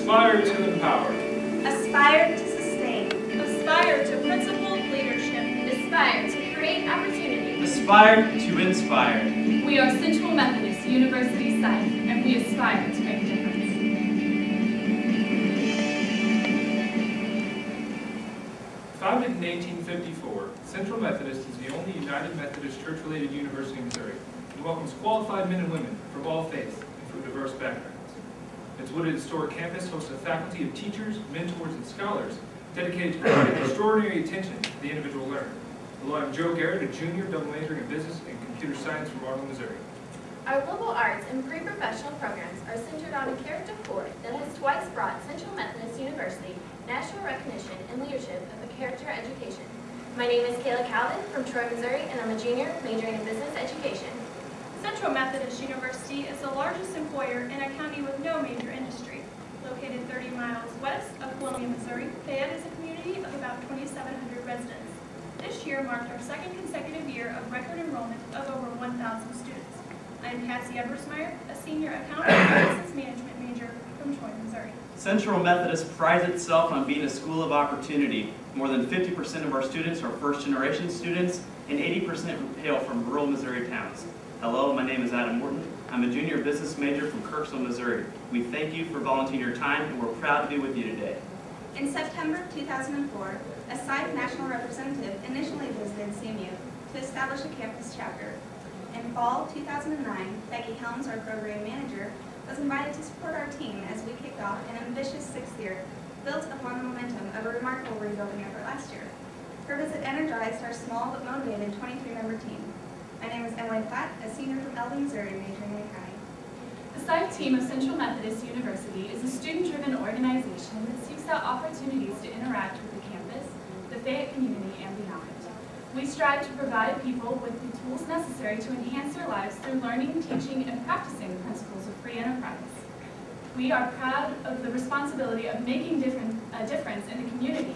Aspire to empower. Aspire to sustain. Aspire to principled leadership. Aspire to create opportunity. Aspire to inspire. We are Central Methodist University Sife, and we aspire to make a difference. Founded in 1854, Central Methodist is the only United Methodist Church-related university in Missouri and welcomes qualified men and women from all faiths and from diverse backgrounds. Its wooded historic campus hosts a faculty of teachers, mentors, and scholars dedicated to providing extraordinary attention to the individual learner, allowing Joe Garrett, a junior double majoring in business and computer science from Arnold, Missouri. Our liberal arts and pre-professional programs are centered on a character core that has twice brought Central Methodist University national recognition and leadership of a character education. My name is Kayla Calvin from Troy, Missouri, and I'm a junior majoring in business education. Central Methodist University is the largest employer in a county with no major industry. Located 30 miles west of Columbia, Missouri, Fayette is a community of about 2,700 residents. This year marked our second consecutive year of record enrollment of over 1,000 students. I am Cassie Ebersmeyer, a senior accounting and business management major from Troy, Missouri. Central Methodist prides itself on being a school of opportunity. More than 50% of our students are first-generation students, and 80% hail from rural Missouri towns. Hello, my name is Adam Morton. I'm a junior business major from Kirksville, Missouri. We thank you for volunteering your time, and we're proud to be with you today. In September 2004, a Sife national representative initially visited CMU to establish a campus chapter. In fall 2009, Becky Helms, our program manager, was invited to support our team as we kicked off an ambitious sixth year, built upon the momentum of a remarkable rebuilding effort last year. Her visit energized our small but motivated 23-member team. My name is Emily Platt, a senior from Eldon, Missouri, majoring in accounting. The Sife team of Central Methodist University is a student-driven organization that seeks out opportunities to interact with the campus, the Fayette community, and beyond. We strive to provide people with the tools necessary to enhance their lives through learning, teaching, and practicing the principles of free enterprise. We are proud of the responsibility of making a difference in the community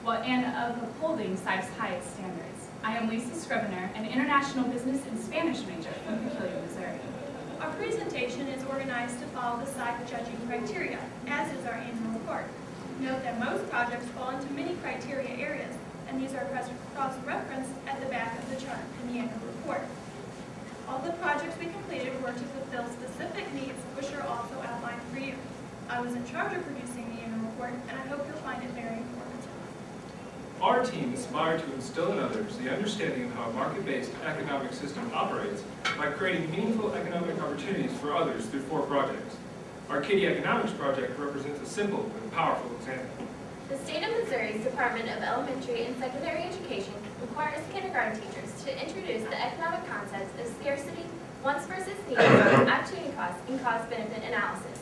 and of upholding Sife's highest standards. I am Lisa Scrivener, an international business and Spanish major from Peculiar, Missouri. Our presentation is organized to follow the Sife judging criteria, as is our annual report. Note that most projects fall into many criteria areas, and these are cross-referenced at the back of the chart in the annual report. All the projects we completed were to fulfill specific needs, which are also outlined for you. I was in charge of producing the annual report, and I hope you'll find it very informative. Our team aspires to instill in others the understanding of how a market-based economic system operates by creating meaningful economic opportunities for others through 4 projects. Our Kitty Economics project represents a simple and powerful example. The state of Missouri's Department of Elementary and Secondary Education requires kindergarten teachers to introduce the economic concepts of scarcity, wants versus needs, opportunity cost, and cost-benefit analysis.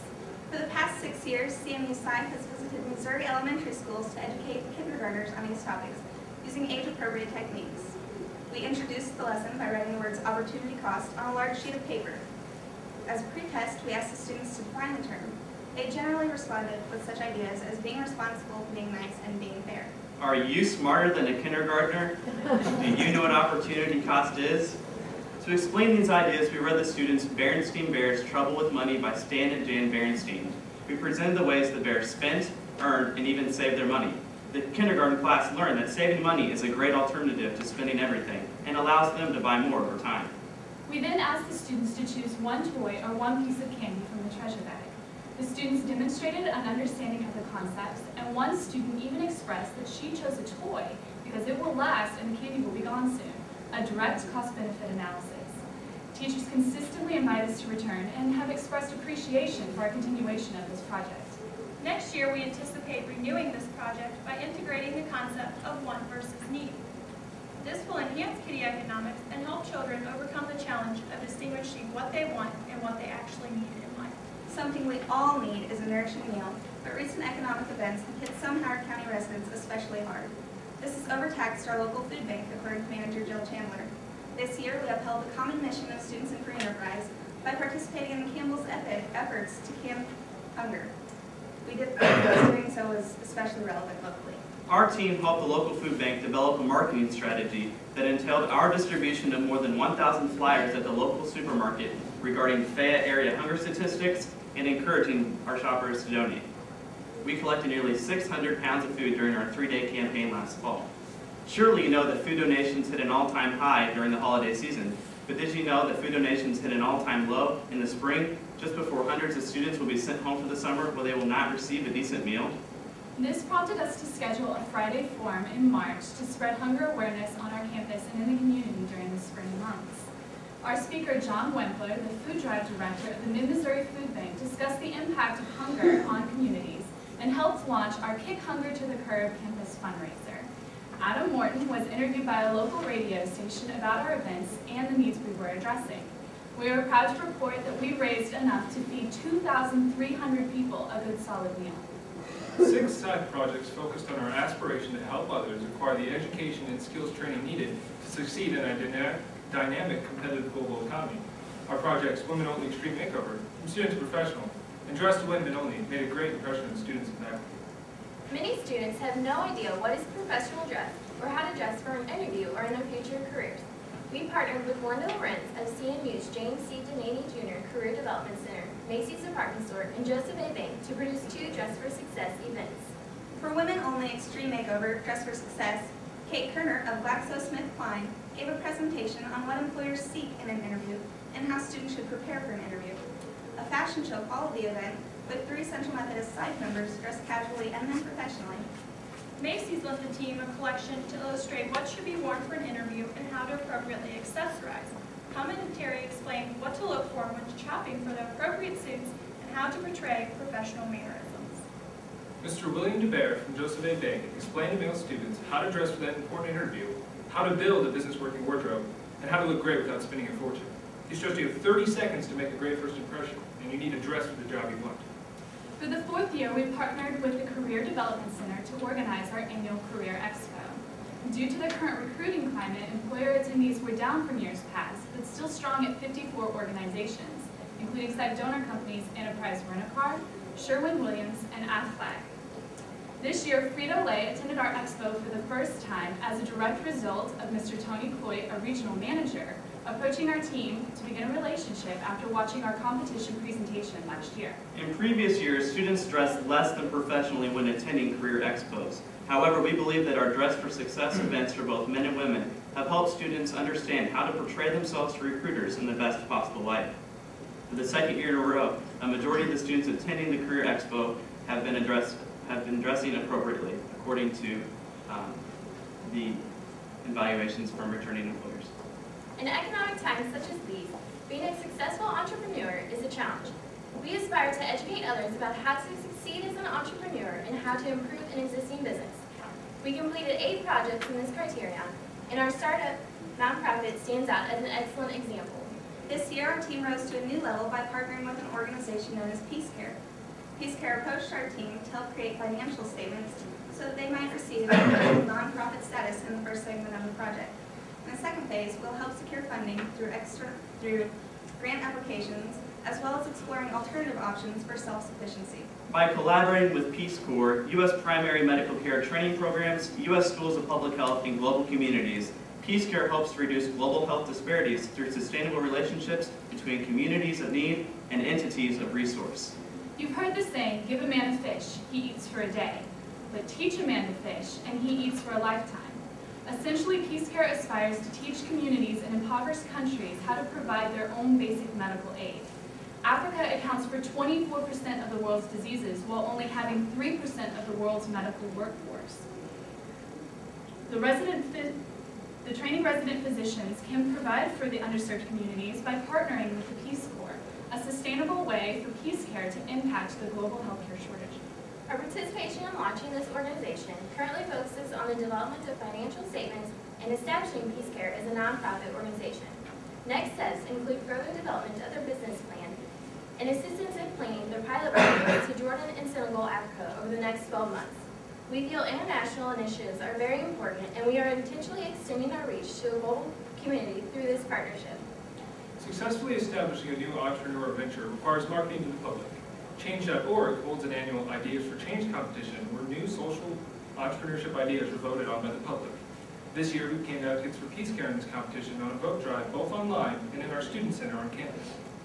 For the past 6 years, CMU Sife has visited Missouri elementary schools to educate kindergartners on these topics using age-appropriate techniques. We introduced the lesson by writing the words opportunity cost on a large sheet of paper. As a pre-test, we asked the students to define the term. They generally responded with such ideas as being responsible, being nice, and being fair. Are you smarter than a kindergartner? Do you know what opportunity cost is? To explain these ideas, we read the students Berenstein Bears' Trouble with Money by Stan and Jan Berenstein. We presented the ways the bears spent, earned, and even saved their money. The kindergarten class learned that saving money is a great alternative to spending everything and allows them to buy more over time. We then asked the students to choose one toy or one piece of candy from the treasure bag. The students demonstrated an understanding of the concepts, and one student even expressed that she chose a toy because it will last and the candy will be gone soon, a direct cost-benefit analysis. Teachers consistently invite us to return and have expressed appreciation for our continuation of this project. Next year, we anticipate renewing this project by integrating the concept of want versus need. This will enhance Kitty Economics and help children overcome the challenge of distinguishing what they want and what they actually need in life. Something we all need is a nourishing meal, but recent economic events have hit some Howard County residents especially hard. This has overtaxed our local food bank, according to Manager Jill Chandler. This year, we upheld the common mission of Students in Free Enterprise by participating in the Campbell's efforts to camp hunger. We did because doing so was especially relevant locally. Our team helped the local food bank develop a marketing strategy that entailed our distribution of more than 1,000 flyers at the local supermarket regarding Fayette area hunger statistics and encouraging our shoppers to donate. we collected nearly 600 pounds of food during our 3-day campaign last fall. Surely you know that food donations hit an all-time high during the holiday season, but did you know that food donations hit an all-time low in the spring, just before hundreds of students will be sent home for the summer where they will not receive a decent meal? This prompted us to schedule a Friday forum in March to spread hunger awareness on our campus and in the community during the spring months. Our speaker, John Wempler, the food drive director of the Mid-Missouri Food Bank, discussed the impact of hunger on communities and helped launch our Kick Hunger to the Curb campus fundraiser. Adam Morton was interviewed by a local radio station about our events and the needs we were addressing. We are proud to report that we raised enough to feed 2,300 people a good solid meal. 6 side projects focused on our aspiration to help others acquire the education and skills training needed to succeed in a dynamic, competitive global economy. Our projects, Women Only Extreme Makeover, From Student to Professional, and Dress to Women Only, made a great impression on students and faculty. Many students have no idea what is professional dress or how to dress for an interview or in their future careers. We partnered with Linda Lorenz of CMU's James C. Delaney Jr. Career Development Center, Macy's Department Store, and Joseph A. Bank to produce 2 Dress for Success events. For Women Only Extreme Makeover, Dress for Success, Kate Kerner of GlaxoSmithKline gave a presentation on what employers seek in an interview and how students should prepare for an interview. A fashion show followed the event with 3 Central Methodist Sife members dressed casually and then professionally. Macy's lent the team a collection to illustrate what should be worn for an interview and how to appropriately accessorize. Commentary explained what to look for when shopping for the appropriate suits and how to portray professional mannerisms. Mr. William DeBear from Joseph A. Bank explained to male students how to dress for that important interview, how to build a business-working wardrobe, and how to look great without spending a fortune. He stressed you have 30 seconds to make a great first impression, and you need to dress for the job you want. For the 4th year, we partnered with the Career Development Center to organize our annual Career Expo. Due to the current recruiting climate, employer attendees were down from years past, but still strong at 54 organizations, including site donor companies Enterprise Rent-A-Car, Sherwin-Williams, and Aflac. This year, Frito-Lay attended our expo for the first time as a direct result of Mr. Tony Coit, a regional manager, approaching our team to begin a relationship after watching our competition presentation last year. In previous years, students dressed less than professionally when attending career expos. However, we believe that our Dress for Success events for both men and women have helped students understand how to portray themselves to recruiters in the best possible light. For the 2nd year in a row, a majority of the students attending the career expo have been dressing appropriately, according to the evaluations from returning employers. In economic times such as these, being a successful entrepreneur is a challenge. We aspire to educate others about how to succeed as an entrepreneur and how to improve an existing business. We completed 8 projects in this criterion, and our startup nonprofit stands out as an excellent example. This year, our team rose to a new level by partnering with an organization known as Peace Care. Peace Care approached our team to help create financial statements so that they might receive a nonprofit status in the first segment of the project. In the second phase, we'll help secure funding through grant applications, as well as exploring alternative options for self-sufficiency. By collaborating with Peace Corps, U.S. primary medical care training programs, U.S. schools of public health, and global communities, Peace Care helps to reduce global health disparities through sustainable relationships between communities of need and entities of resource. You've heard the saying, give a man a fish, he eats for a day. But teach a man to fish, and he eats for a lifetime. Essentially, Peace Care aspires to teach communities in impoverished countries how to provide their own basic medical aid. Africa accounts for 24% of the world's diseases, while only having 3% of the world's medical workforce. The training resident physicians can provide for the underserved communities by partnering with the Peace Corps, a sustainable way for Peace Care to impact the global healthcare shortage. Our participation in launching this organization currently focuses on the development of financial statements and establishing Peace Care as a nonprofit organization. Next steps include further development of their business plan and assistance in planning their pilot projects to Jordan and Senegal, Africa over the next 12 months. We feel international initiatives are very important, and we are intentionally extending our reach to a global community through this partnership. Successfully establishing a new entrepreneur venture requires marketing to the public. Change.org holds an annual Ideas for Change competition where new social entrepreneurship ideas are voted on by the public. This year, we became advocates for Peace Care in this competition on a vote drive both online and in our student center on campus.